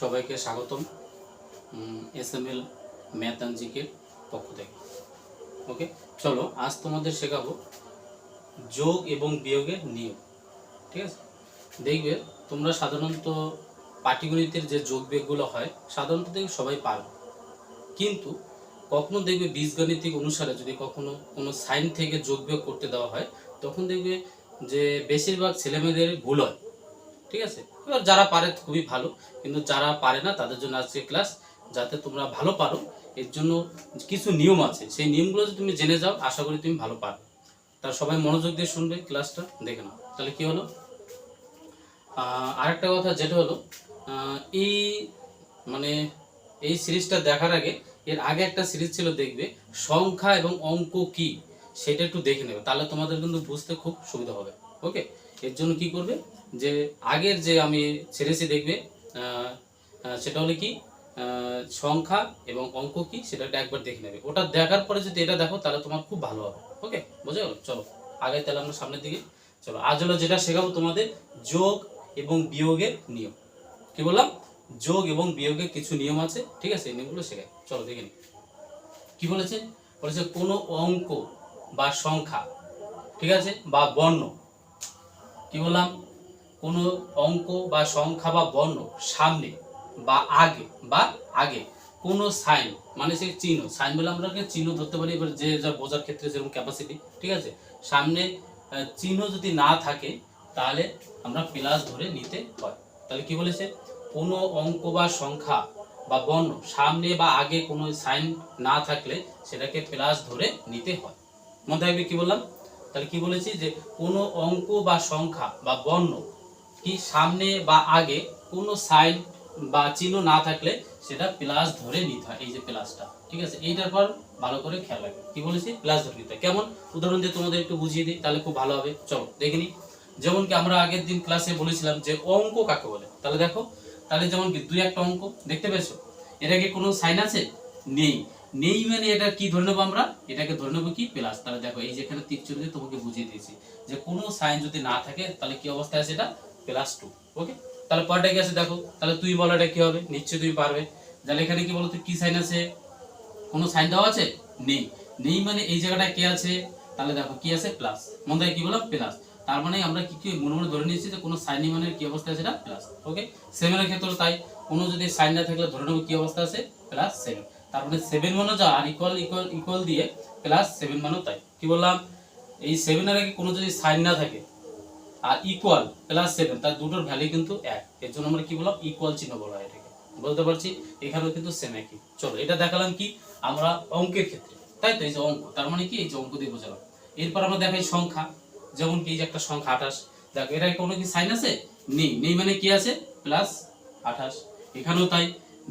সবাইকে স্বাগতম SML math and জিকের পক্ষ থেকে। ওকে, চলো আজ তোমাদের শেখাবো যোগ এবং বিয়োগের নিয়ম। ঠিক আছে, দেখবে তোমরা সাধারণত পাটিগণিতের যে যোগ বিয়োগগুলো হয় সাধারণত দেখবে সবাই পারো, কিন্তু কখনো দেখবে বীজগাণিতিক অনুসারে যদি কখনো কোনো সাইন থেকে যোগ বিয়োগ করতে দেওয়া হয় তখন দেখবে যে বেশিরভাগ ছেলেমেয়েদের ভুল হয়। ঠিক আছে, এবার যারা পারে খুবই ভালো, কিন্তু যারা পারে না তাদের জন্য আজকে ক্লাস, যাতে তোমরা ভালো পারো এর জন্য কিছু নিয়ম আছে, সেই নিয়মগুলো যদি তুমি জেনে যাও আশা করি তুমি ভালো পারবে। তার সবাই মনোযোগ দিয়ে শুনবে, ক্লাসটা দেখে নাও। তাহলে কি হলো, আরেকটা কথা যেটা হলো এই মানে এই সিরিজটা দেখার আগে এর আগে একটা সিরিজ ছিল, দেখবে সংখ্যা এবং অঙ্ক কি, সেটা একটু দেখে নেবে, তাহলে তোমাদের কিন্তু বুঝতে খুব সুবিধা হবে। ওকে, এর জন্য কি করবে, যে আগের যে আমি সিরিজে দেখবে সেটা হলো কি সংখ্যা এবং অঙ্ক কি, সেটা একবার দেখে নেবে। ওটা দেখার পরে যদি এটা দেখো তাহলে তোমার খুব ভালো হবে। ওকে, বোঝা গেল? চলো আগে তাহলে আমরা সামনের দিকে চলো। আজ হলো যেটা শেখাবো তোমাদের যোগ এবং বিয়োগের নিয়ম। কি বললাম? যোগ এবং বিয়োগের কিছু নিয়ম আছে। ঠিক আছে, এই নিয়মগুলো শেখাই, চলো দেখে নিই। কি বলেছে? বলেছে কোনো অঙ্ক বা সংখ্যা, ঠিক আছে, বা বর্ণ, কি বললাম, কোনো অঙ্ক বা সংখ্যা বা বর্ণ সামনে বা আগে কোনো সাইন, মানে সেই চিহ্ন, সাইন বলে আমরা চিহ্ন ধরতে পারি, এবার যে যা বোঝার ক্ষেত্রে যেরকম ক্যাপাসিটি, ঠিক আছে, সামনে চিহ্ন যদি না থাকে তাহলে আমরা প্লাস ধরে নিতে হয়। তাহলে কি বলেছে, কোনো অঙ্ক বা সংখ্যা বা বর্ণ সামনে বা আগে কোনো সাইন না থাকলে সেটাকে প্লাস ধরে নিতে হয়। মনে রাখবে কি বললাম? তাহলে কি বলেছি, যে কোনো অঙ্ক বা সংখ্যা বা বর্ণ কি সামনে বা আগে কোনো সাইন বা চিহ্ন না থাকলে সেটা প্লাস ধরে নিতে হয়। এই যে প্লাসটা, ঠিক আছে, এইটার পর ভালো করে খেয়াল রাখবে। কি বলেছি? প্লাস ধরে নিতে হয়। কেমন উদাহরণ দিয়ে তোমাদের একটু বুঝিয়ে দিই, তাহলে খুব ভালো হবে। চলো দেখে নিই। যেমন কি আমরা আগের দিন ক্লাসে বলেছিলাম যে অঙ্ক কাকে বলে। তাহলে দেখো, তাহলে যেমন কি দুই একটা অঙ্ক দেখতে পেয়েছো, এটা কি কোনো সাইন আছে? নেই। নেই মানে এটা কি ধরে নেবো আমরা? এটাকে ধরে নেবো কি প্লাস। তাহলে দেখো এই যেখানে তীর দিয়ে তোমাকে বুঝিয়ে দিয়েছি যে কোনো সাইন যদি না থাকে তাহলে কি অবস্থায় আছে, এটা +2। ওকে, তাহলে পরটা কি আছে দেখো, তাহলে তুই বলো এটা কি হবে, নিশ্চয়ই তুমি পারবে। তাহলে এখানে কি বলতো, কি সাইন আছে? কোনো সাইন দেওয়া আছে? নেই। নেই মানে এই জায়গাটায় কি আছে? তাহলে দেখো কি আছে, প্লাস। মনে হয় কি বললাম, প্লাস। তার মানে আমরা কি মনে মনে ধরে নিয়েছি যে কোনো সাইন নেই মানে কি অবস্থা আছে, এটা প্লাস। ওকে, সেভেনের ক্ষেত্রে তাই, কোনো যদি সাইন না থাকলে ধরে নেবো কি অবস্থা আছে, +7। তার মানে 7 মানও যা, আর ইকুয়াল ইকুয়াল ইকুয়াল দিয়ে +7 মানও তাই। কি বললাম, এই 7 এর আগে কোনো যদি সাইন না থাকে আর ইকুয়াল +7, তার দুটোর ভ্যালু কিন্তু এক, এর জন্য আমরা কি বললাম, ইকুয়াল চিহ্ন বলা হয় এটাকে। বলতে পারছি? এখানেও কিন্তু সেম একই। চলো এটা দেখালাম কি আমরা অঙ্কের ক্ষেত্রে, তাই তো, এই যে অঙ্ক, তার মানে কি এই যে অঙ্ক দিয়ে বোঝালাম। এরপর আমরা দেখাই সংখ্যা। যেমন কি এই যে একটা সংখ্যা 28, দেখো এটা কোনো কি সাইন আছে? নেই। নেই মানে কি আছে, +28। এখানেও তাই,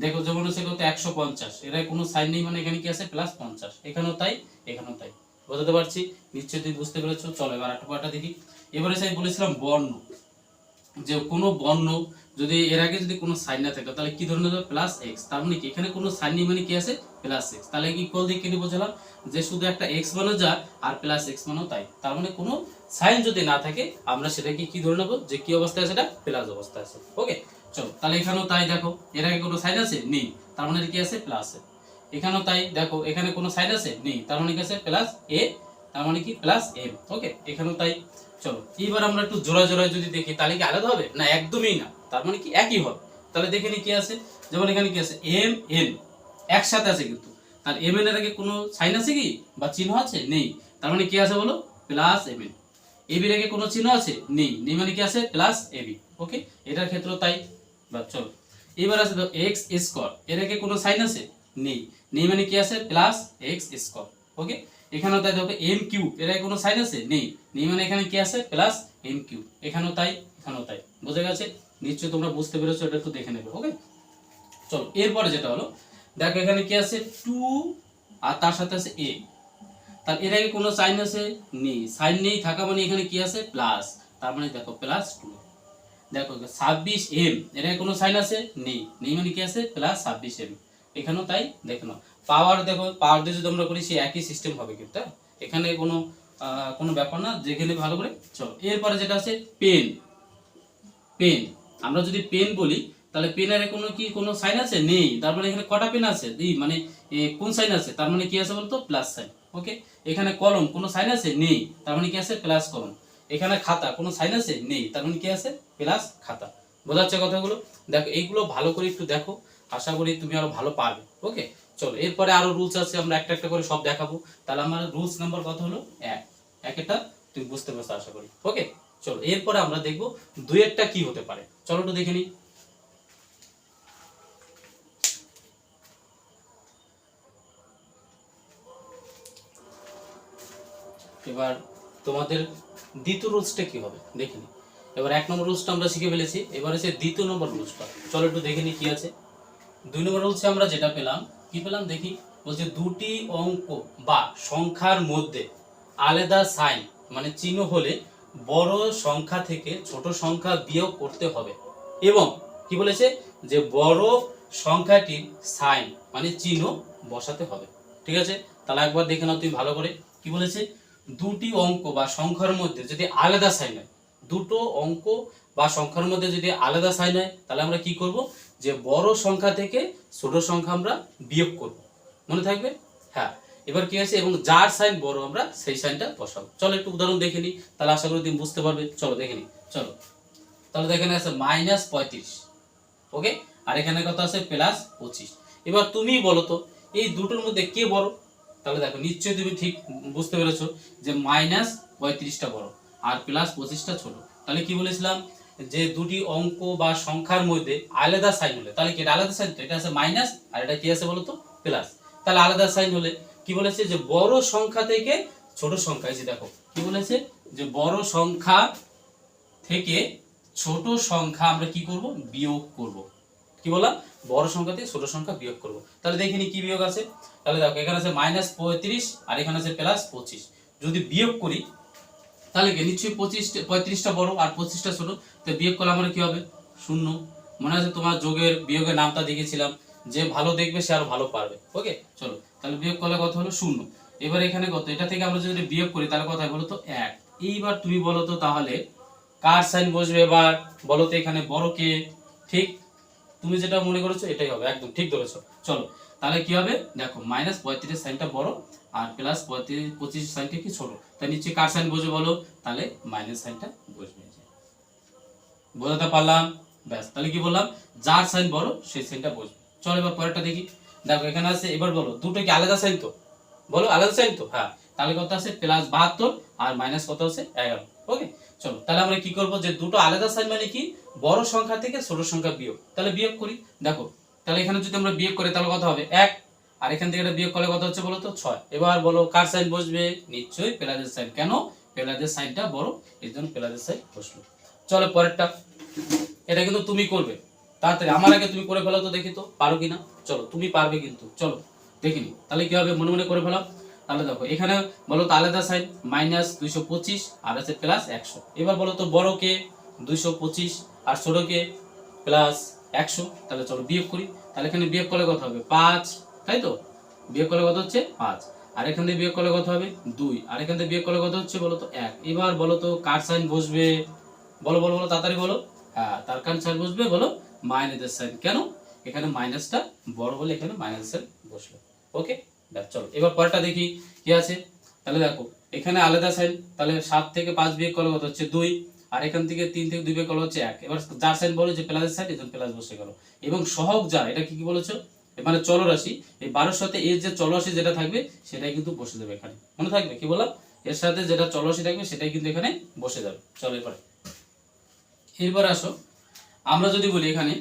দেখো যেমন হচ্ছে কত 150, এর কোনো সাইন নেই মানে এখানে কি আছে, +50। এখানেও তাই, এখানেও তাই। বোঝাতে পারছি? নিশ্চয়ই তুমি বুঝতে পেরেছো। চলো এবার একটা পার্টটা দেখি। এবারে আমি বলেছিলাম বর্ণ, যে কোনো বর্ণ যদি এর আগে যদি কোনো সাইন না থাকে তাহলে কি ধরে নেবে, +x। তার মানে কি এখানে কোনো সাইন নেই মানে কি আছে, +x। তাহলে কি ইকুয়াল দিয়ে কেটে বোঝালাম যে শুধু একটা x মানও যা আর +x মানও তাই। তার মানে কোনো সাইন যদি না থাকে আমরা সেটাকে কি ধরে নেব, যে কি অবস্থায় আছে, এটা প্লাস অবস্থায় আছে। ওকে, চলো তাহলে এখানেও তাই, দেখো এর আগে কোনো সাইন আছে? নেই। তার মানে কি আছে, প্লাস। এখানেও তাই, দেখো এখানে কোনো সাইন আছে? নেই। তার মানে কি আছে, +a। তার মানে কি +m। ওকে, এখানেও তাই। চলো এইবার আমরা একটু জোড়া জোড়ায় যদি দেখি তাহলে কি আলাদা হবে না? একদমই না, তার মানে কি একই হবে। তাহলে দেখে নি কি আছে, যেমন এখানে কি আছে, এম এন একসাথে আছে, কিন্তু তার এম এন এর আগে কোনো সাইন আছে কি বা চিহ্ন আছে? নেই। তার মানে কি আছে বলো, +mn। এবি এর আগে কোনো চিহ্ন আছে? নেই। নেই মানে কি আছে, +ab। ওকে, এটার ক্ষেত্রেও তাই। বা চলো এবার আছে তো এক্স স্কোয়ার, এর আগে কোনো সাইন আছে? নেই। নেই মানে কি আছে, +x স্কোয়ার। ওকে, এখানেও তাই, দেখো এম কিউব, এর আগে কোনো সাইন আছে? নেই। নেই মানে এখানে কি আছে, +m কিউব। এখানেও তাই, এখানেও তাই। বোঝা গেছে? নিশ্চয়ই তোমরা বুঝতে পেরেছো, এটা একটু দেখে নেবে। ওকে, চলো এরপরে যেটা হলো, দেখো এখানে কি আছে, 2 আর তার সাথে আছে a। তার এর আগে কোনো সাইন আছে? নেই। সাইন নেই থাকা মানে এখানে কি আছে, প্লাস। তার মানে দেখো +2। দেখো 26m, এর আগে কোনো সাইন আছে? নেই। নেই মানে কি আছে, +26m। এখানেও তাই, দেখো না পাওয়ার, দেখো পাওয়ার দিয়ে যদি আমরা করি সে একই সিস্টেম হবে কিন্তু, এখানে কোনো কোনো ব্যাপার না, যেখানে ভালো করে। চলো এরপরে যেটা আছে পেন। পেন আমরা যদি পেন বলি তাহলে পেনের কোনো সাইন আছে নেই, তার মানে এখানে কটা পেন আছে মানে কোন সাইন আছে, তার মানে কি আছে বলতো প্লাস সাইন। ওকে, এখানে কলম কোনো সাইন আছে নেই, তার মানে কি আছে প্লাস কলম। এখানে খাতা কোনো সাইন আছে নেই, তার মানে কি আছে প্লাস খাতা। বোঝা যাচ্ছে কথাগুলো? দেখো এইগুলো ভালো করে একটু দেখো, আশা করি তুমি আরো ভালো পারবে। ওকে, চলো এরপরে আরো রুলস আছে, আমরা একটা একটা করে সব দেখাবো। তাহলে আমার রুলস নাম্বার কত হলো? এক একটা তুমি বুঝতে পারছো আশা করি। ওকে, চলো এরপরে আমরা দেখবো দুইয়েরটা কি হতে পারে। চলো একটু দেখে নিই। এবার তোমাদের দ্বিতীয় রুলসটা কি হবে দেখে নিই। এবার 1 নম্বর রুলসটা আমরা শিখে ফেলেছি, এবার আছে 2 নম্বর রুলসটা। চলো একটু দেখে নিই কি আছে। 2 নম্বর রুলসে আমরা যেটা পেলাম, কি পেলাম দেখি, বলছে দুটি অঙ্ক বা সংখ্যার মধ্যে আলাদা সাইন মানে চিহ্ন হলে বড় সংখ্যা থেকে ছোট সংখ্যা বিয়োগ করতে হবে, এবং কি বলেছে যে বড় সংখ্যাটির সাইন মানে চিহ্ন বসাতে হবে। ঠিক আছে, তাহলে একবার দেখে নাও তুমি ভালো করে। কি বলেছে? দুটি অঙ্ক বা সংখ্যার মধ্যে যদি আলাদা সাইন হয়, দুটো অঙ্ক বা সংখ্যার মধ্যে যদি আলাদা সাইন হয়, তাহলে আমরা কি করব, যে বড় সংখ্যা থেকে ছোট সংখ্যা আমরা বিয়োগ করব। মনে থাকবে? হ্যাঁ। এবার কি আছে, এবং যার সাইন বড় আমরা সেই সাইনটা বসাবো। চলো একটু উদাহরণ দেখে নিই, তাহলে আশা করি তুমি বুঝতে পারবে। চলো দেখে নিই। চলো তাহলে এখানে আছে -35, ওকে, আর এখানে কত আছে +25। এবার তুমি বলো তো এই দুটোর মধ্যে কে বড়? তাহলে দেখো নিশ্চয়ই তুমি ঠিক বুঝতে পেরেছো যে -35টা বড় আর +25টা ছোট। তাহলে কি বলেছিলাম, যে দুটি অঙ্ক বা সংখ্যার মধ্যে আলাদা সাইন হলে, তাহলে কি এটা আলাদা সাইন, তো এটা আছে মাইনাস আর এটা কি আছে বলতো প্লাস। তাহলে আলাদা সাইন হলে কি বলেছে, যে বড় সংখ্যা থেকে ছোট সংখ্যা, এই যে দেখো কি বলেছে, যে বড় সংখ্যা থেকে ছোট সংখ্যা আমরা কি করব, বিয়োগ করব। কি বললাম, বড় সংখ্যা থেকে ছোট সংখ্যা বিয়োগ করব। তাহলে দেখিনি কি বিয়োগ আছে। তাহলে দেখো এখানে আছে -35 আর এখানে আছে +25। যদি বিয়োগ করি তাহলে কি নিশ্চয়ই 35টা বড় আর 25টা ছোট, তো বিয়োগ করলে আমরা কি হবে 0। মনে আছে তোমার যোগের বিয়োগের নামটা দেখেছিলাম, যে ভালো দেখবে সে আরো ভালো পারবে। ওকে, চলো তাহলে বিয়োগ করলে কত হলো 0। এবার এখানে কত, এটা থেকে আমরা যদি বিয়োগ করি তাহলে কত হয় বলো তো 1। এইবার তুমি বলো তো তাহলে কার সাইন বসবে, এবার বলো তো এখানে বড় কে? ঠিক তুমি যেটা মনে করেছো এটাই হবে, একদম ঠিক ধরেছো। চলো তাহলে কি হবে দেখো, -35 সাইনটা বড় আর +25 সাইনটা কি ছোট, তাই নিচে কার সাইন বসবে বলো, তাহলে মাইনাস সাইনটা বসবে। বোঝাতে পারলাম? ব্যাস, তাহলে কি বললাম, যার সাইন বড় সেই সাইনটা বসবে। চলো এবার পরেরটা দেখি। দেখো এখানে আছে, এবার বলো দুটো কি আলাদা সাইন তো, বলো আলাদা সাইন তো, হ্যাঁ। তাহলে কত আছে +72 আর মাইনাস কত আছে 11। ওকে, চলো তাহলে আমরা কি করব, যে দুটো আলাদা সাইন মানে কি বড় সংখ্যা থেকে ছোট সংখ্যা বিয়োগ। তাহলে বিয়োগ করি, দেখো তাহলে এখানে যদি আমরা বিয়োগ করি তাহলে কত হবে 1, আর এখান থেকে এটা বিয়োগ করলে কত হচ্ছে বলো তো 6। এবার বলো কার সাইন বসবে, নিশ্চয়ই প্লাসের সাইন। কেন? প্লাসের সাইনটা বড়, এজন্য প্লাসের সাইন বসলো। চলো পরেরটা, এটা কিন্তু তুমি করবে তাড়াতাড়ি, আমার আগে তুমি করে ফেলো তো দেখি তো পারো কিনা। চলো তুমি পারবে কিন্তু, চলো দেখিনি। তাহলে কি হবে, মনে মনে করে ফেলাম। তাহলে দেখো এখানে বলো তো আলাদা সাইন -225 আর আছে +100। এবার বলো তো বড় কে 225 আর ছোট কে +100। তাহলে চলো বিয়োগ করি। তাহলে এখানে বিয়োগ করলে কত হবে 5, তাই তো? বিয়োগ করলে কত হচ্ছে 5, আর এখান থেকে বিয়োগ করলে কত হবে 2, আর এখান থেকে বিয়োগ করলে কত হচ্ছে বলো তো 1। এবার বলো তো কার সাইন বসবে, বলো বলো বলো তাড়াতাড়ি বলো। হ্যাঁ, তার কার সাইন বসবে বলো, মাইনাসের সাইন। কেন? এখানে মাইনাসটা বড় বলে এখানে মাইনাসের বসলো। ওকে, চলো এবার পরেরটা দেখি কি আছে। তাহলে দেখো এখানে আলাদা সাইন, তাহলে 7 থেকে 5 বিয়োগ করলে কত হচ্ছে 2, আর এখান থেকে 3 থেকে 2 বিয়োগ করলে হচ্ছে 1। এবার যার সাইন বলো যে প্লাসের সাইন, এজন্য প্লাস বসে গেল। এবং সহগ যা, এটা কি কি বলেছো, মানে চলরাশি, এই 12 সাথে এর যে চলরাশি যেটা থাকবে সেটাই কিন্তু বসে যাবে এখানে। মনে থাকবে কি বললাম, এর সাথে যেটা চলরাশি থাকবে সেটাই কিন্তু এখানে বসে যাবে। চলো এরপরে আসো, আমরা যদি বলি এখানে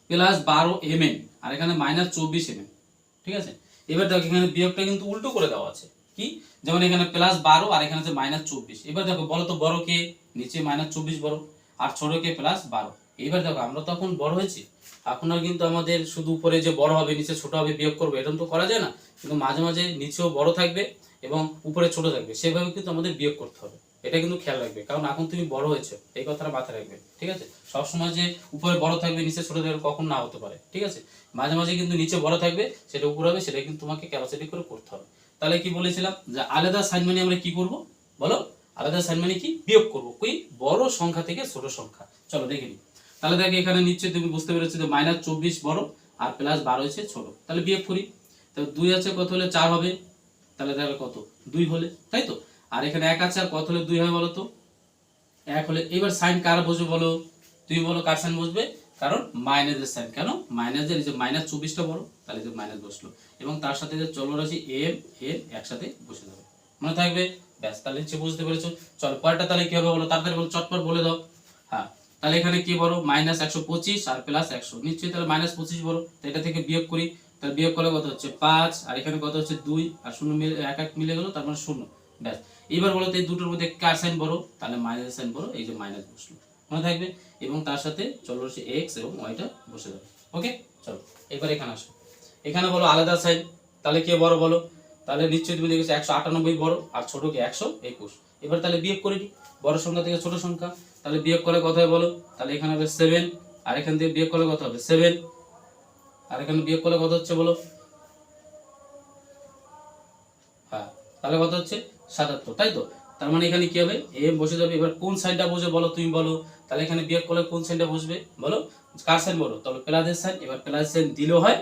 +12 mm আর এখানে -24 mm, ঠিক আছে। এবার দেখো এখানে বিয়োগটা কিন্তু উল্টো করে দেওয়া আছে, কি যেমন এখানে +12 আর এখানে আছে -24। এবার দেখো বলো তো বড় কে, নিচে -24 বড় আর ছোট কে +12। এবার দেখো আমরা তো এখন বড় হয়েছি, এখন আর কিন্তু আমাদের শুধু উপরে যে বড় হবে নিচে ছোট হবে বিয়োগ করবে এরকম তো করা যায় না, কিন্তু মাঝে মাঝে নিচেও বড় থাকবে এবং উপরে ছোট থাকবে, সেভাবে কিন্তু আমাদের বিয়োগ করতে হবে। এটা কিন্তু খেয়াল রাখবে, কারণ এখন তুমি বড় হয়েছো, এই কথাটা মাথায় রাখবে। ঠিক আছে, সবসময় যে উপরে বড় থাকবে নিচে ছোট থাকবে কখন না হতে পারে। ঠিক আছে, মাঝে মাঝে কিন্তু নিচে বড় থাকবে সেটা উপরে হবে, সেটা কিন্তু তোমাকে ক্যাপাসিটি করে করতে হবে। তাহলে কি বলেছিলাম, যে আলাদা সাইন মানে আমরা কি করব বলো, আলাদা সাইন মানে কি বিয়োগ করব, কি বড় সংখ্যা থেকে ছোট সংখ্যা। চলো দেখে নিই। তাহলে দেখো এখানে নিশ্চয়ই তুমি বুঝতে পেরেছো যে -24 বড় আর +12 হচ্ছে ছোট। তাহলে বিয়োগ করি, তো 2 আছে কত হলে 4 হবে, তাহলে দেখো কত 2 হলে, তাই তো। আর এখানে 1 আছে আর কত হলে 2 হবে বলো তো, 1 হলে। এবার সাইন কার বসবে বলো, তুমি বলো কার সাইন বসবে, কারণ মাইনাসের সাইন, কেন মাইনাসের, এই যে -24টা বড়, তাহলে যে মাইনাস বসলো, এবং তার সাথে যে চলরাশি m n একসাথে বসে যাবে, মনে থাকবে। ব্যাস, তাহলে নিশ্চয়ই বুঝতে পেরেছো। চলো পরেরটা তাহলে কি হবে বলো, তাড়াতাড়ি বলো, চটপট বলে দাও। হ্যাঁ, তাহলে এখানে কি বড়, -125 আর +100, নিশ্চয়ই তাহলে -25 বড়, তো এটা থেকে বিয়োগ করি, তাহলে বিয়োগ করলে কত হচ্ছে 5, আর এখানে কত হচ্ছে 2, আর 0 মিলে 1 মিলে গেল, তার মানে 0। ব্যাস, এবার বলো তো এই দুটোর মধ্যে কার সাইন বড়, তাহলে মাইনাস সাইন বড়, এই যে মাইনাস বসলো, মনে থাকবে। এবং তার সাথে চলরাশি x এবং y টা বসে যাবে। ওকে, চলো এবার এখানে আসো, এখানে বলো আলাদা সাইন, তাহলে কে বড় বলো, তাহলে নিশ্চয়ই তুমি দেখেছো 198 বড় আর ছোট কি 121। এবার তাহলে বিয়োগ করে নিই, বড় সংখ্যা থেকে ছোট সংখ্যা, তাহলে বিয়োগ করলে কত হবে বলো, তাহলে এখানে হবে 7, আর এখান থেকে বিয়োগ করলে কত হবে 7, আর এখানে বিয়োগ করলে কত হচ্ছে বলো, হ্যাঁ, তাহলে কত হচ্ছে 77, তাই তো। তার মানে এখানে কি হবে, m বসে যাবে। এবার কোন সাইনটা বসবে বলো, তুমি বলো, তাহলে এখানে বিয়োগ করলে কোন সাইনটা বসবে বলো, কার সাইন বলো, তাহলে প্লাসের সাইন। এবার প্লাসের সাইন দিলেও হয়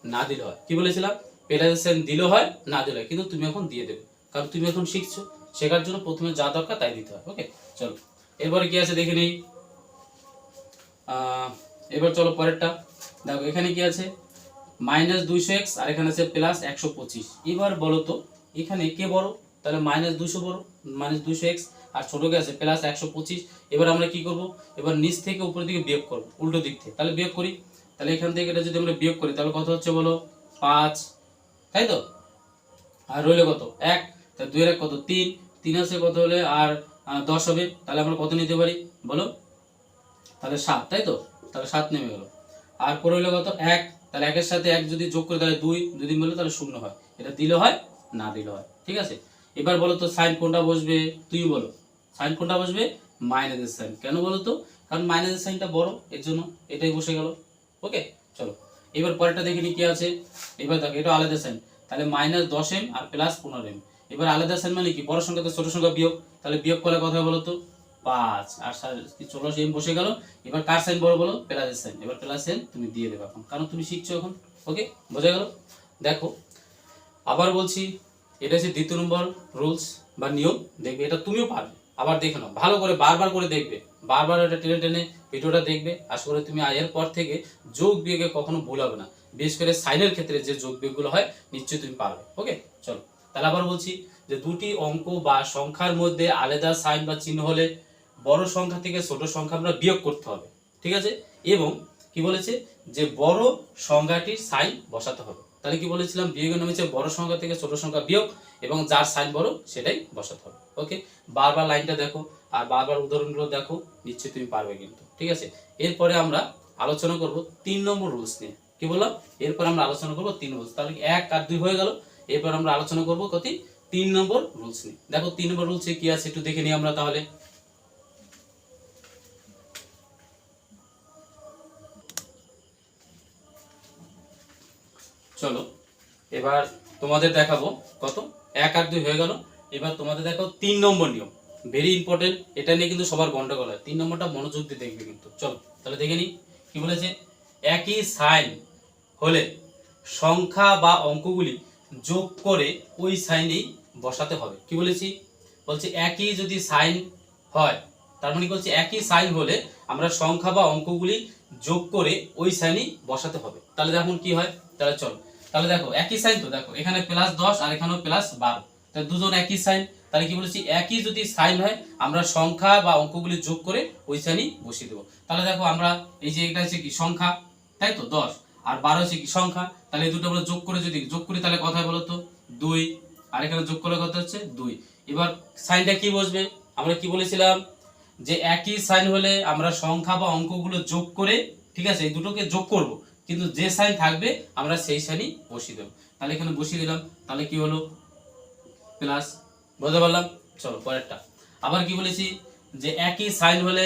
না দিলেও হয়, কি বলেছিলাম, প্লাসের সাইন দিলেও হয় না দিলেও হয়, কিন্তু তুমি এখন দিয়ে দেবে, কারণ তুমি এখন শিখছো, শেখার জন্য প্রথমে যা দরকার তাই দিতে হয়। ওকে, চলো এরপরে কি আছে দেখে নেই। এবার চলো পরেরটা দেখো, এখানে কি আছে -200x আর এখানে আছে +125। এবার বলো তো এখানে কে বড়, তাহলে -200 বড়, -200x, আর ছোট কে আছে +125। এবার আমরা কি করব, এবার নিচ থেকে উপরের দিকে বিয়োগ করব, উল্টো দিক থেকে, তাহলে বিয়োগ করি, তাহলে এখান থেকে এটা যদি আমরা বিয়োগ করি তাহলে কত হচ্ছে বলো 5, তাই তো। আর রইল কত 1, তাহলে 2 এর 1 কত 3, 3 আছে কত হলে আর 10 হবে, তাহলে আমরা কত নিতে পারি বলো, তাহলে 7, তাই তো, তাহলে 7 নেমে গেল। আর পরে হইলো কত 1, তাহলে 1 এর সাথে 1 যদি যোগ করে তাহলে 2, যদি মিলে তাহলে 0 হয়, এটা দিলে হয় না দিলে হয়, ঠিক আছে। এবার বলো তো সাইন কোনটা বসবে, তুমি বলো সাইন কোনটা বসবে, মাইনাসের সাইন, কেন বলো তো, কারণ মাইনাসের সাইনটা বড়, এর জন্য এটাই বসে গেল। ওকে, চলো এবার পরেরটা দেখে নি কি আছে। এবার দেখো এটা আলাদা সাইন, তাহলে -10m আর +15m। এবার আলাদা সাইন মানে কি, বড় সংখ্যা তো ছোট সংখ্যা বিয়োগ, তাহলে বিয়োগ করলে কথা বলো তো 5, আর 16 বসে গেল। এবার কার সাইন বড় বলো, প্লাসের সাইন, এবার প্লাস সাইন তুমি দিয়ে দেবে এখন, কারণ তুমি শিখছো এখন। ওকে, বোঝা গেল। দেখো আবার বলছি, এটা হচ্ছে 2য় নম্বর রুলস বা নিয়ম, দেখবে এটা তুমিও পারবে, আবার দেখে নাও ভালো করে, বারবার করে দেখবে, বারবার এটা টেনে টেনে ভিডিওটা দেখবে, আশা করি তুমি এর পর থেকে যোগ বিয়োগে কখনো ভুল হবে না, বিশেষ করে সাইনের ক্ষেত্রে যে যোগ বিয়োগগুলো হয় নিশ্চয়ই তুমি পারবে। ওকে, চলো তাহলে আবার বলছি যে দুটি অঙ্ক বা সংখ্যার মধ্যে আলাদা সাইন বা চিহ্ন হলে বড় সংখ্যা থেকে ছোট সংখ্যা আমরা বিয়োগ করতে হবে, ঠিক আছে। এবং কি বলেছে যে বড় সংখ্যাটির সাইন বসাতে হবে, তাহলে কি বলেছিলাম, বিয়োগের নাম হচ্ছে বড় সংখ্যা থেকে ছোট সংখ্যা বিয়োগ, এবং যার সাইন বড় সেটাই বসাতে হবে। ওকে, বারবার লাইনটা দেখো আর বারবার উদাহরণগুলো দেখো, নিশ্চয়ই তুমি পারবে কিন্তু, ঠিক আছে। এরপরে আমরা আলোচনা করব 3 নম্বর রুলস নিয়ে, কি বললাম, এরপর আমরা আলোচনা করব 3 রুলস, তাহলে 1 আর 2 হয়ে গেল। এরপর আমরা আলোচনা করব কত 3 নম্বর রুলস নিয়ে। দেখো 3 নম্বর রুলসে কি আছে একটু দেখে নিই আমরা তাহলে। চলো এবার তোমাদের দেখাবো কত 1 আর 2 হয়ে গেল। এবার তোমাদের দেখো 3 নম্বর নিয়ম, ভেরি ইম্পর্টেন্ট, এটা নিয়ে কিন্তু সবার গন্ডগোল হয়, 3 নম্বরটা মনোযোগ দিয়ে দেখবে কিন্তু। চলো তাহলে দেখে নিই কি বলেছে, একই সাইন হলে সংখ্যা বা অঙ্কগুলি যোগ করে ওই সাইনেই বসাতে হবে। কি বলেছি, বলছে একই যদি সাইন হয়, তার মানে বলছে একই সাইন হলে আমরা সংখ্যা বা অঙ্কগুলি যোগ করে ওই সাইনেই বসাতে হবে। তাহলে দেখুন কি হয়, তাহলে চলো, তাহলে দেখো একই সাইন তো, দেখো এখানে +10 আর এখানেও +12, তাহলে দুজন একই সাইন, তাহলে কি বলেছি একই যদি সাইন হয় আমরা সংখ্যা বা অঙ্কগুলি যোগ করে ওই সাইনই বসিয়ে দেবো। তাহলে দেখো আমরা এই যে এটা হচ্ছে কি সংখ্যা, তাই তো 10, আর 12 হচ্ছে কি সংখ্যা, তাহলে এই দুটো আমরা যোগ করে যদি যোগ করি তাহলে কথা বলো তো 2, আর এখানে যোগ করলে কত হচ্ছে 2। এবার সাইনটা কি বসবে, আমরা কি বলেছিলাম যে একই সাইন হলে আমরা সংখ্যা বা অঙ্কগুলো যোগ করে, ঠিক আছে, এই দুটোকে যোগ করব, কিন্তু যে সাইন থাকবে আমরা সেই সাইনই বসিয়ে দেবো। তাহলে এখানে বসিয়ে দিলাম, তাহলে কি হলো প্লাস, বুঝতে পারলাম। চলো পরেরটা, আবার কি বলেছি যে একই সাইন হলে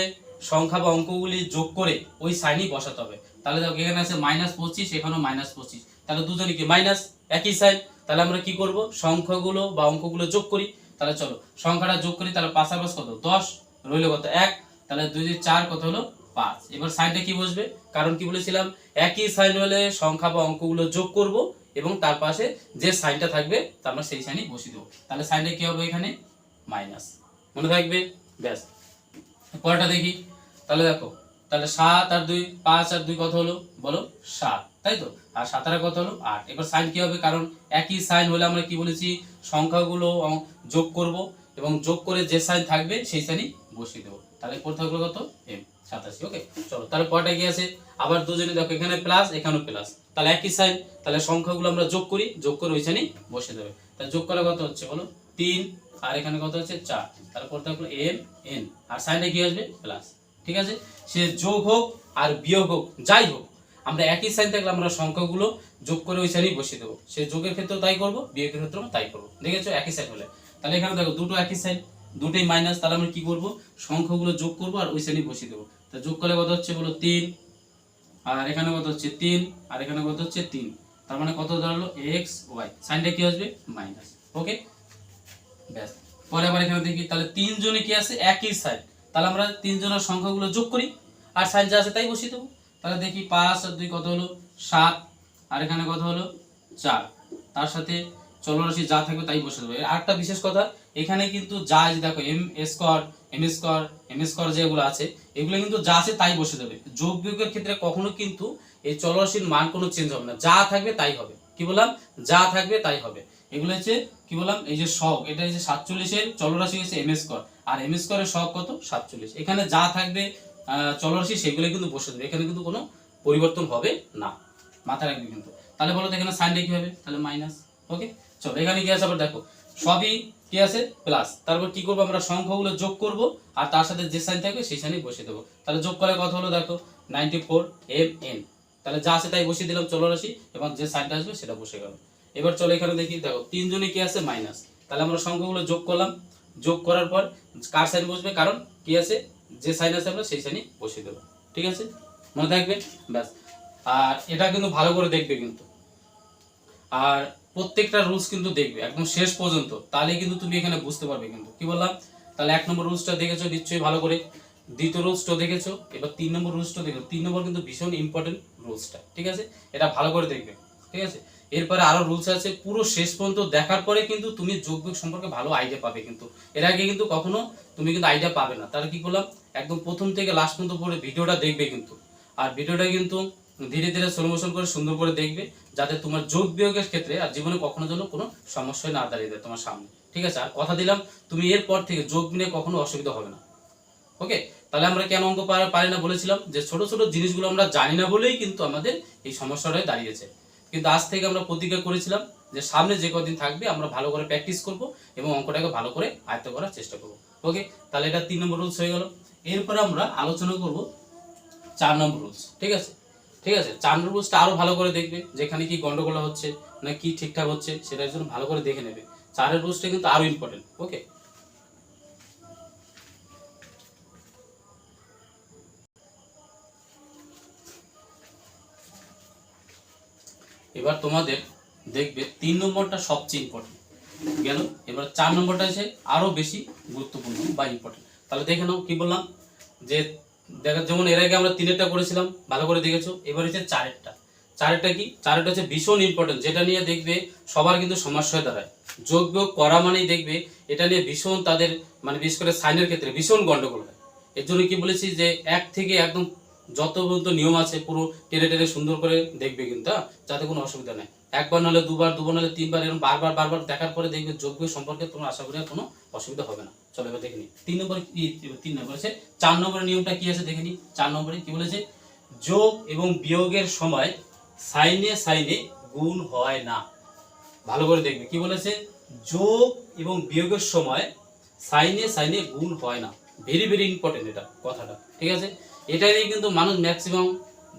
সংখ্যা বা অঙ্কগুলি যোগ করে ওই সাইনই বসাতে হবে। তাহলে দেখো এখানে আছে -25, এখানেও -25, তাহলে দুজনই কি মাইনাস, একই সাইন, তাহলে আমরা কি করব সংখ্যাগুলো বা অঙ্কগুলো যোগ করি। তাহলে চলো সংখ্যাটা যোগ করি, তাহলে 5 আর 5 কত 10, রইল কত 1, তাহলে 2 দিয়ে 4 কত হলো 5। এবার সাইনটা কি বসবে, কারণ কি বলেছিলাম একই সাইন হলে সংখ্যা বা অঙ্কগুলো যোগ করব এবং তার পাশে যে সাইনটা থাকবে আমরা সেই সাইনই বসিয়ে দেবো। তাহলে সাইনটা কি হবে এখানে মাইনাস, মনে থাকবে। ব্যাস, পরেরটা দেখি। তাহলে দেখো, তাহলে 7 আর 2, 5 আর 2 কত হলো বলো 7, তাই তো। আর 7 আর কত হলো 8। এবার সাইন কি হবে, কারণ একই সাইন হলে আমরা কি বলেছি সংখ্যাগুলো যোগ করব এবং যোগ করে যে সাইন থাকবে সেই সাইনই বসিয়ে দেবো। তাহলে পড়ে থাকলো কত m 87। ওকে, চলো তাহলে পরেরটা কি আছে, আবার দুজনে দেখো এখানে প্লাস এখানেও প্লাস, তাহলে একই সাইন, তাহলে সংখ্যাগুলো আমরা যোগ করি, যোগ করে ওই সাইনই বসিয়ে দেবে। তাহলে যোগ করে কত হচ্ছে বলো 3, আর এখানে কত হচ্ছে 4, তাহলে পড়তে থাকলো m n, আর সাইনটা কি আসবে প্লাস। ঠিক আছে, সে যোগ হোক আর বিয়োগ হোক যাই হোক, আমরা একই সাইন থাকলে আমরা সংখ্যাগুলো যোগ করে ওই সাইনই বসিয়ে দেবো। সে যোগের ক্ষেত্রেও তাই করবো, বিয়োগের ক্ষেত্রেও তাই করবো। দেখেছো একই সাইন হলে। তাহলে এখানে দেখো দুটো একই সাইন, দুটোই মাইনাস, তাহলে আমরা কি করব সংখ্যাগুলো যোগ করব আর ওই সাইনই বসিয়ে দেবো। তা যোগ করলে কত হচ্ছে বলো 3, আর এখানে কত হচ্ছে 3, আর এখানে কত হচ্ছে 3, তার মানে কত দাঁড়ালো x y, সাইনটা কি আসবে মাইনাস। ওকে, ব্যাস। পরে আবার এখানে দেখি, তাহলে তিনজনে কি আছে একই সাইন, তাহলে আমরা তিনজনের সংখ্যাগুলো যোগ করি আর সাইন যা আছে তাই বসিয়ে দেবো। তাহলে দেখি 5 আর 2 কত হলো 7, আর এখানে কত হলো 4, তার সাথে চলরাশি যা থাকবে তাই বসে দেবো। আর একটা বিশেষ কথা, এখানে কিন্তু যা আছে দেখো m স্কয়ার m স্কয়ার যেগুলো আছে এগুলো কিন্তু যা আছে তাই বসে দেবে। যোগ বিয়োগের ক্ষেত্রে কখনো কিন্তু এই চলরাশির মান কোনো চেঞ্জ হবে না, যা থাকবে তাই হবে। কি বললাম, যা থাকবে তাই হবে। এগুলো হচ্ছে কি বললাম, এই যে সহগ, এটা এই যে 47 এর চলরাশি হচ্ছে m স্কয়ার, আর m স্কয়ারের সহগ কত 47। এখানে যা থাকবে চলরাশি সেগুলো কিন্তু বসে দেবে, এখানে কিন্তু কোনো পরিবর্তন হবে না, মাথায় রাখবে কিন্তু। তাহলে বলো তো এখানে সাইনটা কি হবে, তাহলে মাইনাস। ওকে, চলো এখানে কি আছে আবার দেখো, সবই কি আছে প্লাস, তারপর কি করবো আমরা সংখ্যাগুলো যোগ করব আর তার সাথে যে সাইন থাকবে সেই সাইনই বসিয়ে দেবো। তাহলে যোগ করে কত হলো দেখো 94 mn, তাহলে যা আছে তাই বসিয়ে দিলাম চলরাশি এবং যে সাইনটা আসবে সেটা বসে গেল। এবার চলো এখানে দেখি, দেখো তিনজনে কি আছে মাইনাস, তাহলে আমরা সংখ্যাগুলো যোগ করলাম, যোগ করার পর কার সাইন বসবে, কারণ কি আছে যে সাইন আছে আমরা সেই সাইনই বসিয়ে দেবো। ঠিক আছে, মনে থাকবে। ব্যাস, আর এটা কিন্তু ভালো করে দেখবে কিন্তু, আর প্রত্যেকটা রুলস কিন্তু দেখবে একদম শেষ পর্যন্ত, তাহলে কিন্তু তুমি এখানে বুঝতে পারবে কিন্তু। কি বললাম, তাহলে 1 নম্বর রুলসটা দেখেছো নিশ্চয়ই ভালো করে, দ্বিতীয় রুলসটা দেখেছো, এবার 3 নম্বর রুলসটা দেখো। 3 নম্বর কিন্তু ভীষণ ইম্পর্টেন্ট রুলসটা, ঠিক আছে, এটা ভালো করে দেখবে। ঠিক আছে, এরপরে আরো রুলস আছে, পুরো শেষ পর্যন্ত দেখার পরে কিন্তু তুমি যোগ বিয়োগ সম্পর্কে ভালো আইডিয়া পাবে কিন্তু। এর আগে কিন্তু কখনো তুমি কিন্তু আইডিয়া পাবে না। তাহলে কি করলাম, একদম প্রথম থেকে লাস্ট পর্যন্ত পরে ভিডিওটা দেখবে কিন্তু, আর ভিডিওটা কিন্তু ধীরে ধীরে সলিউশন করে সুন্দর করে দেখবে, যাতে তোমার যোগ বিয়োগের ক্ষেত্রে আর জীবনে কখনো যেন কোনো সমস্যায় না দাঁড়িয়ে দেয় তোমার সামনে। ঠিক আছে, আর কথা দিলাম তুমি এরপর থেকে যোগ নিয়ে কখনো অসুবিধা হবে না। ওকে, তাহলে আমরা কেন অঙ্ক পারি না বলেছিলাম, যে ছোট ছোট জিনিসগুলো আমরা জানি না বলেই কিন্তু আমাদের এই সমস্যাটাই দাঁড়িয়েছে। কিন্তু আজ থেকে আমরা প্রতিজ্ঞা করেছিলাম যে সামনে যে কদিন থাকবে আমরা ভালো করে প্র্যাকটিস করব এবং অঙ্কটাকে ভালো করে আয়ত্ত করার চেষ্টা করব। ওকে, তাহলে এটা 3 নম্বর রুলস হয়ে গেল। এরপরে আমরা আলোচনা করব 4 নম্বর রুলস। ঠিক আছে, ঠিক আছে, 4 নম্বর রুলসটা আরো ভালো করে দেখবে, যেখানে কি গন্ডগোল হচ্ছে না কি ঠিকঠাক হচ্ছে সেটার জন্য ভালো করে দেখে নেবে। 4 রুলসটা কিন্তু আরো ইম্পর্টেন্ট। ওকে, এবার তোমাদের দেখবে 3 নম্বরটা সবচেয়ে ইম্পর্টেন্ট গেল, এবার 4 নম্বরটা আছে আরো বেশি গুরুত্বপূর্ণ বা ইম্পর্টেন্ট। তাহলে দেখে নাও কি বললাম, যে দেখো যেমন এর আগে আমরা 3-এরটা করেছিলাম ভালো করে দেখেছো, এবার হচ্ছে 4-এরটা। 4-এরটা কি, 4-এরটা হচ্ছে ভীষণ ইম্পর্টেন্ট, যেটা নিয়ে দেখবে সবার কিন্তু সমস্যা হয়ে দাঁড়ায়। যোগ বিয়োগ করা মানেই দেখবে এটা নিয়ে ভীষণ তাদের মানে বিশেষ করে সাইনের ক্ষেত্রে ভীষণ গন্ডগোল হয়। এর জন্য কি বলেছি যে 1 থেকে একদম যত পর্যন্ত নিয়ম আছে পুরো টেনে টেনে সুন্দর করে দেখবে কিন্তু, যাতে কোনো অসুবিধা নেই। একবার নাহলে দুবার, দুবার নাহলে 3বার, এরকম বারবার বারবার দেখার পরে দেখবে যোগ বিয়োগ সম্পর্কে তোমার আশা করি আর কোনো অসুবিধা হবে না। চলো এবার দেখে নিই 3 নম্বর কি, 3 নম্বর আছে 4 নম্বরের নিয়মটা কি আছে দেখে নিই। 4 নম্বরে কি বলেছে, যোগ এবং বিয়োগের সময় সাইনে সাইনে গুণ হয় না। ভালো করে দেখবে কি বলেছে, যোগ এবং বিয়োগের সময় সাইনে সাইনে গুণ হয় না। ভেরি ভেরি ইম্পর্টেন্ট এটা কথাটা। ঠিক আছে, এটাই নিয়ে কিন্তু মানুষ ম্যাক্সিমাম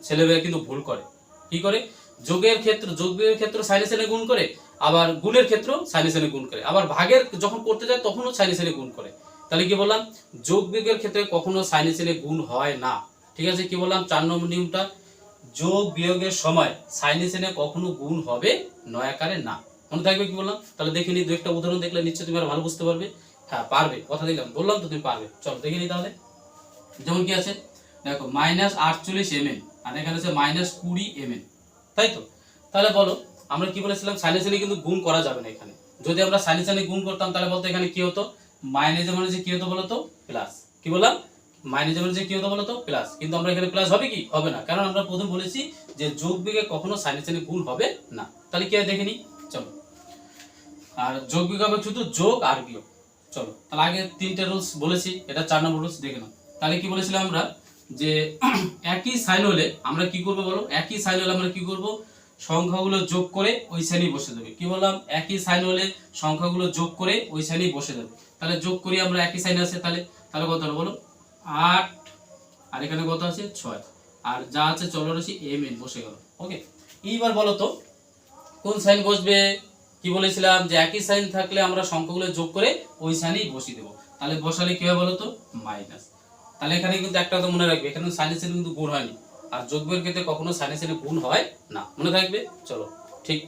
ছেলেমেয়েরা কিন্তু ভুল করে। কি করে, যোগের ক্ষেত্রে যোগ বিয়োগের ক্ষেত্রে সাইনে সাইনে গুণ করে, আবার গুণের ক্ষেত্রেও সাইনে সাইনে গুণ করে, আবার ভাগের যখন করতে যায় তখনও সাইনে সাইনে গুণ করে। তাহলে কি বললাম, যোগ বিয়োগের ক্ষেত্রে কখনো সাইনে সাইনে গুণ হয় না। ঠিক আছে, কি বললাম 4 নম্বর নিয়মটা, যোগ বিয়োগের সময় সাইনে সাইনে কখনো গুণ হবে নয় আকারে না। মনে থাকবে কি বললাম, তাহলে দেখে নি 2-একটা উদাহরণ দেখলে নিশ্চয়ই তুমি আরো ভালো বুঝতে পারবে। হ্যাঁ পারবে, কথা দিলাম, বললাম তো তুমি পারবে। চলো দেখে নি তাহলে। যেমন কি আছে, দেখো -48 mn আর এখানে হচ্ছে -20 mn, তাই তো? তাহলে বলো আমরা কি বলেছিলাম, সাইনে সাইনে কিন্তু গুণ করা যাবে না এখানে। যদি আমরা সাইনে সাইনে গুণ করতাম তাহলে বলতো এখানে কি হতো, মাইনাসে মানে যে কি হতো বলতো প্লাস। কি বললাম, মাইনাসে মানে যে কি হতো বলতো প্লাস। কিন্তু আমরা এখানে প্লাস হবে কি, হবে না, কারণ আমরা প্রথম বলেছি যে যোগ বিয়োগে কখনো সাইনে সাইনে গুণ হবে না। তাহলে কি হয় দেখে নি, চলো। আর যোগ বিয়োগ হবে শুধু যোগ আর বিয়োগ। চলো তাহলে আগে তিনটে রুলস বলেছি, এটা 4 নম্বর রুলস দেখে নাও। তাহলে কি বলেছিলাম আমরা, যে একই সাইন হলে আমরা কি করব বলো, একই সাইন হলে আমরা কি করব, সংখ্যাগুলো যোগ করে ওই সাইনেই বসে যাবে। কি বললাম, একই সাইন হলে সংখ্যাগুলো যোগ করে ওই সাইনেই বসে যাবে। তাহলে যোগ করি আমরা, একই সাইন আছে, তাহলে তাহলে কত হলো বলো 8, আর এখানে কত আছে 6, আর যা আছে চলরাশি mn বসে গেল। ওকে, এইবার বলো তো কোন সাইন বসবে। কি বলেছিলাম যে একই সাইন থাকলে আমরা সংখ্যাগুলো যোগ করে ওই সাইনেই বসিয়ে দেবো। তাহলে বসালে কি হবে বলো তো, মাইনাস। তাহলে এখানে কিন্তু একটা কথা মনে রাখবে, এখানে সাইনে সাইনে কিন্তু গুণ হয়নি, আর যোগ বিয়োগের ক্ষেত্রে কখনো সাইনে সাইনে গুণ হয় না, মনে থাকবে। চলো ঠিক,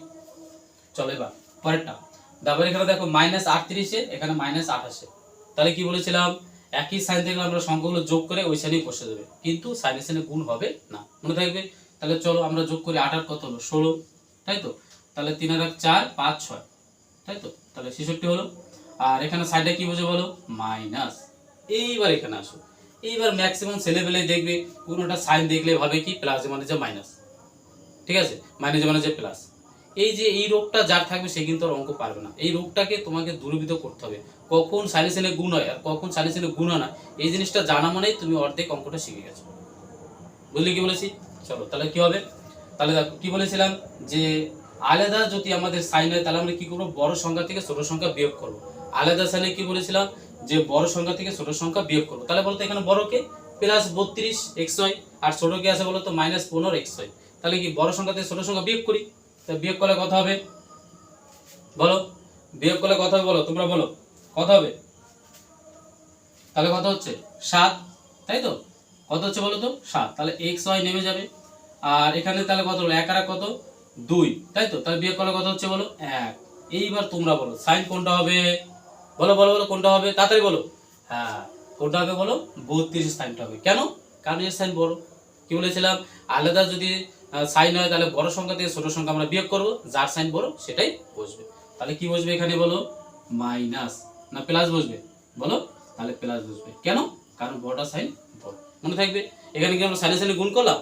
চলো এবার পরেরটা। তারপরে এখানে দেখো -38, এখানে -28। তাহলে কি বলেছিলাম, একই সাইন থেকে আমরা সংখ্যাগুলো যোগ করে ওই সাইনেই বসে দেবে, কিন্তু সাইনে সাইনে গুণ হবে না, মনে থাকবে। তাহলে চলো আমরা যোগ করি, 8 আর কত হলো 16, তাই তো? তাহলে 3 আর 4 5 6, তাই তো? তাহলে 66 হলো। আর এখানে সাইডে কি বোঝে বলো, মাইনাস। এইবার এখানে আসো, এইবার ম্যাক্সিমাম ছেলেবেলে দেখবে কোনোটা সাইন দেখলে ভাবে কি প্লাস মানে যে মাইনাস, ঠিক আছে, মাইনাস মানে যে প্লাস। এই যে এই রোগটা যার থাকবে সে কিন্তু আর অঙ্ক পারবে না। এই রোগটাকে তোমাকে দূরীভূত করতে হবে, কখন সাইনে সাইনে গুণ হয় আর কখন সাইনে সাইনে গুণ হয় না, এই জিনিসটা জানা মানেই তুমি অর্ধেক অঙ্কটা শিখে গেছো। বুঝলি কি বলেছি? চলো তাহলে কি হবে, তাহলে দেখো কি বলেছিলাম, যে আলাদা যদি আমাদের সাইন হয় তাহলে আমরা কি করবো, বড় সংখ্যা থেকে ছোট সংখ্যা বিয়োগ করবো। আলাদা সাইনে কি বলেছিলাম, যে বড় সংখ্যা থেকে ছোট সংখ্যা বিয়োগ করবো। তাহলে বলতো এখানে বড়কে +32xy আর ছোট কি আছে বলতো -15xy। তাহলে কি বড় সংখ্যা থেকে ছোট সংখ্যা বিয়োগ করি, তা বিয়োগ করলে কত হবে বলো, বিয়োগ করলে কত হবে বলো, তোমরা বলো কত হবে। তাহলে কত হচ্ছে 7, তাই তো? কত হচ্ছে বলো তো 7। তাহলে xy নেমে যাবে, আর এখানে তাহলে কত হলো, 1 আর কত 2, তাই তো? তাহলে বিয়োগ করলে কত হচ্ছে বলো 1। এইবার তোমরা বলো সাইন কোনটা হবে, বলো বলো বলো কোনটা হবে, তাড়াতাড়ি বলো। হ্যাঁ, কোনটা হবে বলো, 32 সাইনটা হবে। কেন? কারণ এর সাইন বড়। কি বলেছিলাম, আলাদা যদি সাইন হয় তাহলে বড় সংখ্যা থেকে ছোট সংখ্যা আমরা বিয়োগ করব, যার সাইন বড় সেটাই বসবে। তাহলে কি বসবে এখানে বলো, মাইনাস না প্লাস বসবে বলো, তাহলে প্লাস বসবে। কেন? কারণ বড়টা সাইন বড়, মনে থাকবে। এখানে কি আমরা সাইনে সাইনে গুণ করলাম,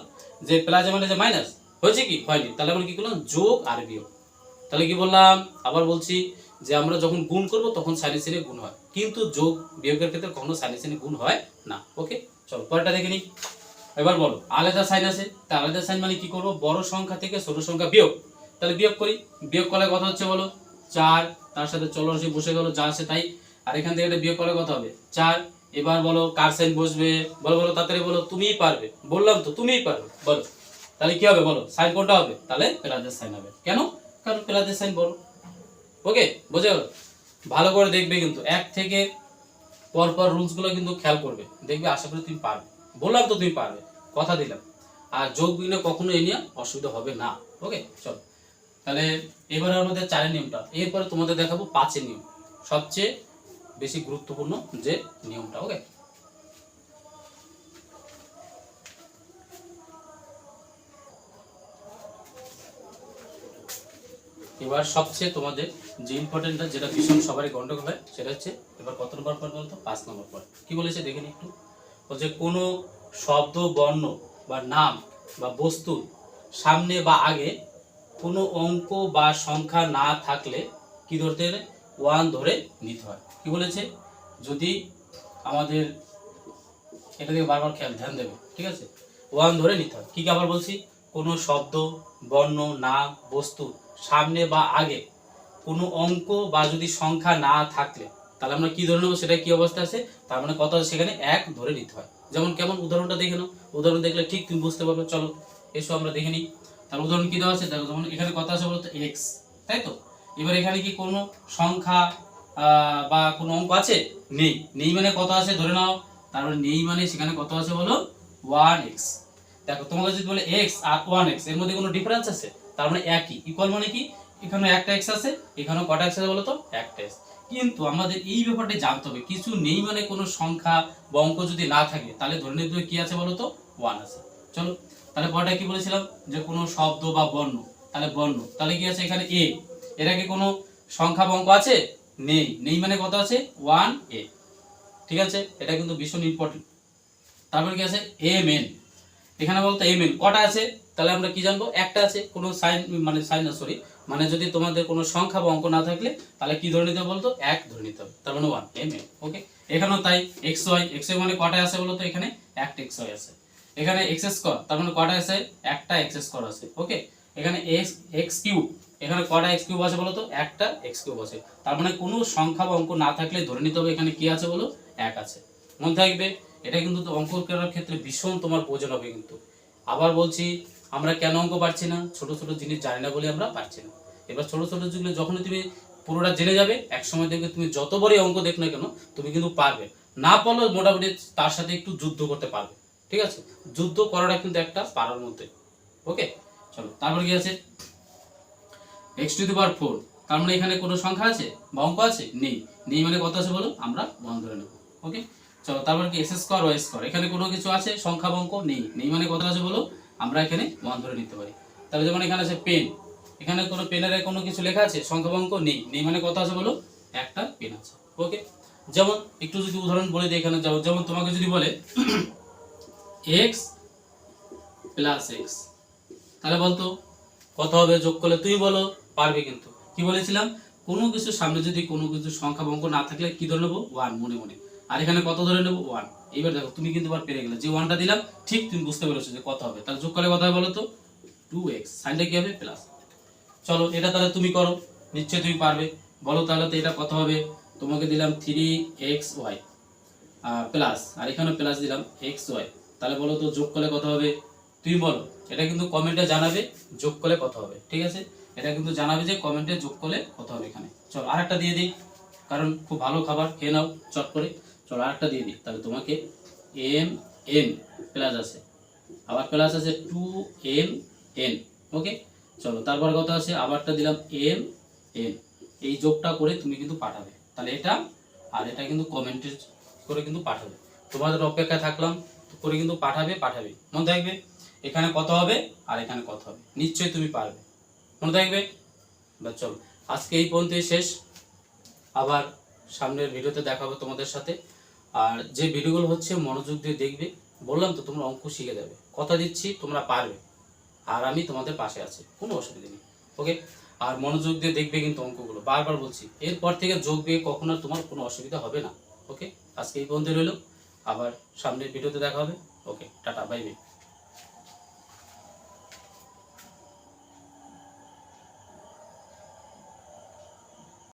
যে প্লাস মানে যে মাইনাস, হয়েছে কি হয়নি, তাহলে আমরা কি করলাম, যোগ আর বিয়োগ। তাহলে কি বললাম, আবার বলছি, যে আমরা যখন গুণ করব তখন সাইনে সাইনে গুণ হয়, কিন্তু যোগ বিয়োগের ক্ষেত্রে কখনো সাইনে সাইনে গুণ হয় না। ওকে, চলো পরেরটা দেখে নিই। এবার বলো আলাদা সাইন আছে, তা আলাদা সাইন মানে কি করব, বড় সংখ্যা থেকে ছোট সংখ্যা বিয়োগ। তাহলে বিয়োগ করি, বিয়োগ করলে কত হচ্ছে বলো 4, তার সাথে চলরাশি বসে গেল যা আছে তাই, আর এখান থেকে এটা বিয়োগ করলে কত হবে 4। এবার বলো কার সাইন বসবে, বলো বলো তাড়াতাড়ি বলো, তুমিই পারবে, বললাম তো তুমিই পারবে, বলো। তাহলে কি হবে বলো, সাইন কোনটা হবে, তাহলে প্লাসের সাইন হবে। কেন? কারণ প্লাসের সাইন বড়। ওকে, বুঝে গেল? ভালো করে দেখবে কিন্তু, এক থেকে পরপর রুলস গুলো কিন্তু খেয়াল করবে, দেখবে আশা করি তুমি পারবে, বললাম তো তুমি পারবে, কথা দিলাম। আর যোগ বিঘ্ন কখনো এই নিয়ে অসুবিধা হবে না। ওকে চলো, তাহলে এবারে আমাদের 4 নিয়মটা, এরপরে তোমাদের দেখাবো 5 নিয়ম, সবচেয়ে বেশি গুরুত্বপূর্ণ যে নিয়মটা। ওকে, এবার সবচেয়ে তোমাদের যে ইম্পর্টেন্টটা, যেটা ভীষণ সবারই গন্ডগোল হয়, সেটা হচ্ছে এবার কত নম্বর পর বলতো, 5 নম্বর পর। কি বলেছে দেখে নি একটু, বলছে কোনো শব্দ, বর্ণ বা নাম বা বস্তুর সামনে বা আগে কোনো অঙ্ক বা সংখ্যা না থাকলে কি ধরতে হবে, 1 ধরে নিতে হয়। কি বলেছে, যদি আমাদের এটা দিকে বারবার খেয়াল ধ্যান দেবে, ঠিক আছে, 1 ধরে নিতে হয়। কি কি আবার বলছি, কোনো শব্দ, বর্ণ, নাম, বস্তু সামনে বা আগে কোনো অঙ্ক বা যদি সংখ্যা না থাকলে তাহলে আমরা কি ধরে নেবো, সেটা কি অবস্থা আছে, তার মানে কত আছে সেখানে 1 ধরে নিতে হয়। যেমন কেমন, উদাহরণটা দেখে নাও, উদাহরণ দেখলে ঠিক তুমি বুঝতে পারবে। চলো এসো আমরা দেখে নিই। তার উদাহরণ কি দেওয়া আছে দেখো, যেমন এখানে কত আছে বলতো x, তাই তো? এবার এখানে কি কোনো সংখ্যা বা কোনো অঙ্ক আছে, নেই। নেই মানে কত আছে ধরে নাও, তার মানে নেই মানে সেখানে কত আছে বলো 1x। দেখো তোমাকে যদি বলে x আর 1x এর মধ্যে কোনো ডিফারেন্স আছে, তার মানে একই, ইকুয়াল মানে কি, এখানে একটা x আছে, এখানেও কটা x আছে বলো তো, একটা x। কিন্তু আমাদের এই ব্যাপারটা জানতে হবে, কিছু নেই মানে কোনো সংখ্যা বা অঙ্ক যদি না থাকে তাহলে ধরে নিতে হবে কি আছে বলো তো 1 আছে। চলো তাহলে পরেরটা কি বলেছিলাম যে কোনো শব্দ বা বর্ণ, তাহলে বর্ণ, তাহলে কি আছে এখানে এ, এর আগে কোনো সংখ্যা বা অঙ্ক আছে? নেই, নেই মানে কত আছে? 1a। ঠিক আছে, এটা কিন্তু ভীষণ ইম্পর্টেন্ট। তারপর কি আছে এম এন, এখানে বলতো এম এন কটা আছে, তাহলে আমরা কি জানবো? একটা আছে। কোনো সাইন মানে সাইন না সরি, মানে যদি তোমাদের কোনো সংখ্যা বা অঙ্ক না থাকলে তাহলে কি ধরে নিতে হবে বলতো? এক ধরে নিতে হবে, তার মানে 1 এম এন। ওকে, এখানেও তাই এক্স ওয়াই, এক্স ওয়াই মানে কটা আছে বলতো? এখানে একটা এক্স ওয়াই আছে। এখানে এক্স স্কোয়ার, তার মানে কটা আছে? একটা এক্স স্কোয়ার আছে। ওকে, এখানে এক্স এক্স কিউব, এখানে কটা এক্স কিউব আছে বলতো? একটা এক্স কিউব আছে। তার মানে কোনো সংখ্যা বা অঙ্ক না থাকলে ধরে নিতে হবে এখানে কি আছে বলো? এক আছে। মনে থাকবে, এটা কিন্তু অঙ্ক করার ক্ষেত্রে ভীষণ তোমার প্রয়োজন হবে কিন্তু। আবার বলছি, আমরা কেন অঙ্ক পারছি না? ছোট ছোট জিনিস জানি না বলে আমরা পারছি না। এবার ছোট ছোট জিনিস যখনই তুমি পুরোটা জেনে যাবে, এক সময় দেখবে তুমি যত বড়ই অঙ্ক দেখ না কেন তুমি কিন্তু পারবে। না পারলেও মোটামুটি তার সাথে একটু যুদ্ধ করতে পারবে। ঠিক আছে, যুদ্ধ করাটা কিন্তু একটা পারার মধ্যে। ওকে, চলো তারপর কি আছে x⁴, তার মানে এখানে কোনো সংখ্যা আছে বা অঙ্ক আছে? নেই, নেই মানে কত আছে বলো? আমরা 1 ধরে নেব। ওকে, চলো তারপর কি x² y², এখানে কোনো কিছু আছে সংখ্যা বা অঙ্ক? নেই, নেই মানে কত আছে বলো? আমরা এখানে 1 ধরে নিতে পারি। তাহলে যেমন এখানে আছে পেন, এখানে কোনো পেনের কোনো কিছু লেখা আছে সংখ্যা বা অঙ্ক? নেই, নেই মানে কত আছে বলো? একটা পেন আছে। ওকে, যেমন একটু যদি উদাহরণ বলে দিই এখানে, যেমন তোমাকে যদি বলে x + x, তাহলে বলতো কত হবে যোগ করলে? তুমি বলো, পারবে কিন্তু। কি বলেছিলাম? কোনো কিছু সামনে যদি কোনো কিছু সংখ্যা বা অঙ্ক না থাকলে কি ধরে নেবো? 1 মনে মনে। আর এখানে কত ধরে নেবো? 1। এবার দেখো তুমি কিন্তু এবার পেরে গেলে, যে 1টা দিলাম ঠিক তুমি বুঝতে পেরেছো যে কত হবে। তাহলে যোগ করলে কত হবে বলো তো? 2x, সাইনটা কি হবে? প্লাস। চলো এটা তাহলে তুমি করো, নিশ্চয়ই তুমি পারবে। বলো তাহলে তো এটা কত হবে? তোমাকে দিলাম 3xy প্লাস, আর এখানে প্লাস দিলাম xy, তাহলে বলো তো যোগ করলে কত হবে? তুমি বলো, এটা কিন্তু কমেন্টে জানাবে যোগ করলে কত হবে। ঠিক আছে, এটা কিন্তু জানাবে যে কমেন্টে যোগ করলে কত হবে। এখানে চলো আরেকটা দিয়ে দিই, কারণ খুব ভালো খাবার, খেয়ে নাও চট করে। চলো আরেকটা দিয়ে দিই, তাহলে তোমাকে এম এন প্লাস আছে, আবার প্লাস আছে 2mn। ওকে, চলো তারপর কত আছে? আবারটা দিলাম এম এন, এই যোগটা করে তুমি কিন্তু পাঠাবে। তাহলে এটা আর এটা কিন্তু কমেন্টে করে কিন্তু পাঠাবে। তোমাদের অপেক্ষায় থাকলাম, করে কিন্তু পাঠাবে পাঠাবে। মনে থাকবে এখানে কত হবে আর এখানে কত হবে, নিশ্চয়ই তুমি পারবে। মনে থাকবে। বা চলো আজকে এই পর্যন্তই শেষ, আবার সামনের ভিডিওতে দেখা হবে তোমাদের সাথে। আর যে ভিডিওগুলো হচ্ছে মনোযোগ দিয়ে দেখবে, বললাম তো তোমরা অঙ্ক শিখে যাবে, কথা দিচ্ছি তোমরা পারবে। আর আমি তোমাদের পাশে আছি, কোনো অসুবিধা নেই। ওকে, আর মনোযোগ দিয়ে দেখবে কিন্তু অঙ্কগুলো, বারবার বলছি, এরপর থেকে যোগ বিয়োগ কখনো আর তোমার কোনো অসুবিধা হবে না। ওকে, আজকে এই পর্যন্ত রইলো, আবার সামনের ভিডিওতে দেখা হবে। ওকে, টাটা, বাই বাই।